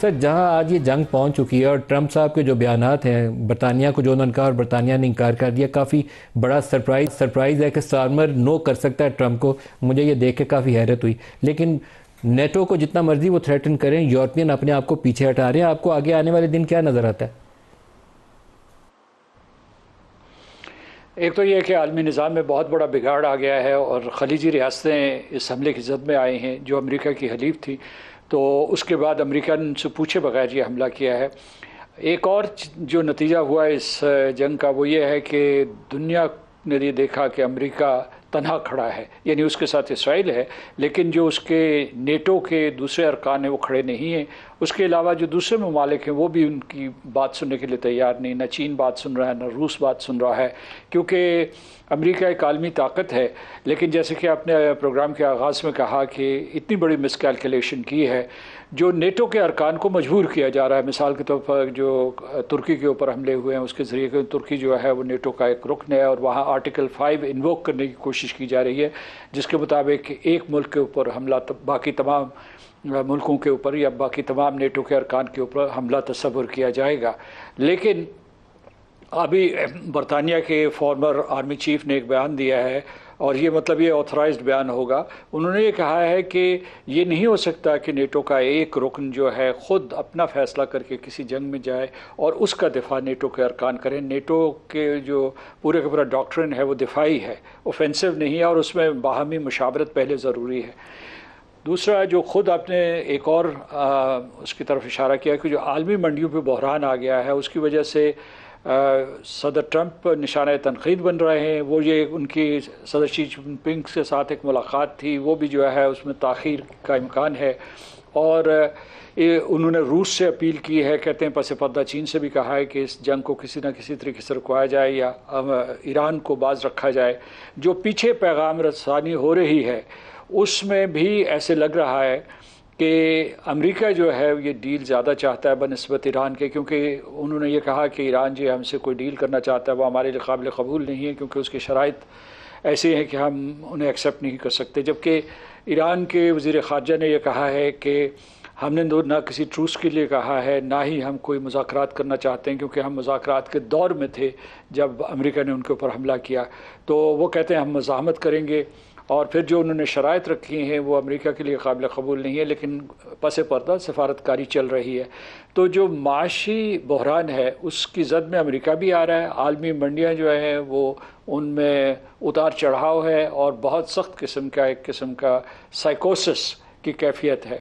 Sir, जहां आज ये जंग पहुंच चुकी है और ट्रंप साहब के जो बयानात हैं, बरतानिया को जो उन्होंने कहा और बरतानिया ने इनकार कर दिया, काफ़ी बड़ा सरप्राइज़ है कि स्टारमर नो कर सकता है ट्रंप को। मुझे ये देख के काफ़ी हैरत हुई। लेकिन नेटो को जितना मर्जी वो थ्रेटन करें, यूरोपियन अपने आप को पीछे हटा रहे हैं। आपको आगे आने वाले दिन क्या नज़र आता है? एक तो ये कि आलमी निज़ाम में बहुत बड़ा बिगाड़ आ गया है और खलीजी रियासतें इस हमले की जद में आई हैं जो अमेरिका की हलीफ थी। तो उसके बाद अमेरिका ने उनसे पूछे बगैर ये हमला किया है। एक और जो नतीजा हुआ इस जंग का वो ये है कि दुनिया ने ये देखा कि अमेरिका तनहा खड़ा है, यानी उसके साथ इसराइल है, लेकिन जो उसके नेटो के दूसरे अरकान हैं वो खड़े नहीं हैं। उसके अलावा जो दूसरे ममालिक हैं वो भी उनकी बात सुनने के लिए तैयार नहीं। न चीन बात सुन रहा है, न रूस बात सुन रहा है, क्योंकि अमेरिका एक आलमी ताकत है। लेकिन जैसे कि आपने प्रोग्राम के आगाज़ में कहा कि इतनी बड़ी मिसकैलकुलेशन की है, जो नेटो के अरकान को मजबूर किया जा रहा है। मिसाल के तौर पर जो तुर्की के ऊपर हमले हुए हैं उसके ज़रिए तुर्की जो है वो नेटो का एक रुकन है और वहाँ आर्टिकल 5 इन्वोक करने की कोशिश की जा रही है, जिसके मुताबिक एक मुल्क के ऊपर हमला बाकी तमाम मुल्कों के ऊपर या बाकी तमाम नेटो के अरकान के ऊपर हमला तस्वुर किया जाएगा। लेकिन अभी बरतानिया के फॉर्मर आर्मी चीफ ने एक बयान दिया है और ये मतलब ये ऑथराइज्ड बयान होगा। उन्होंने ये कहा है कि ये नहीं हो सकता कि नेटो का एक रुकन जो है ख़ुद अपना फ़ैसला करके किसी जंग में जाए और उसका दिफा नेटो के अरकान करें। नेटो के जो पूरे का पूरा डॉक्ट्रिन है वो दिफाई है, ऑफेंसिव नहीं है, और उसमें बाहमी मुशावरत पहले ज़रूरी है। दूसरा जो ख़ुद आपने एक और उसकी तरफ इशारा किया कि जो आलमी मंडियों पे बहरान आ गया है उसकी वजह से सदर ट्रंप निशाना तनकीद बन रहे हैं। वो ये उनकी सदर शी जिनपिंग के साथ एक मुलाकात थी, वो भी जो है उसमें ताख़ीर का इम्कान है। और उन्होंने रूस से अपील की है, कहते हैं पस पर्दा चीन से भी कहा है कि इस जंग को किसी न किसी तरीके से रुकवाया जाए या ईरान को बाज रखा जाए। जो पीछे पैगाम रसानी हो रही है उसमें भी ऐसे लग रहा है कि अमेरिका जो है ये डील ज़्यादा चाहता है बनिस्बत ईरान के, क्योंकि उन्होंने ये कहा कि ईरान जो हमसे कोई डील करना चाहता है वो हमारे लिए काबिल कबूल नहीं है, क्योंकि उसकी शराइत ऐसे हैं कि हम उन्हें एक्सेप्ट नहीं कर सकते। जबकि ईरान के वज़ीर ख़ारजा ने यह कहा है कि हमने ना किसी ट्रूस के लिए कहा है, ना ही हम कोई मुज़ाकरात करना चाहते हैं, क्योंकि हम मुज़ाकरात के दौर में थे जब अमेरिका ने उनके ऊपर हमला किया। तो वो कहते हैं हम मज़ाहमत करेंगे, और फिर जो उन्होंने शराइत रखी हैं वो अमेरिका के लिए काबिल कबूल नहीं है, लेकिन पस पर्दा सफारतकारी चल रही है। तो जो माशी बहरान है उसकी जद में अमेरिका भी आ रहा है। आलमी मंडियाँ जो हैं वो उनमें उतार चढ़ाव है और बहुत सख्त किस्म का एक किस्म का साइकोसिस की कैफियत है।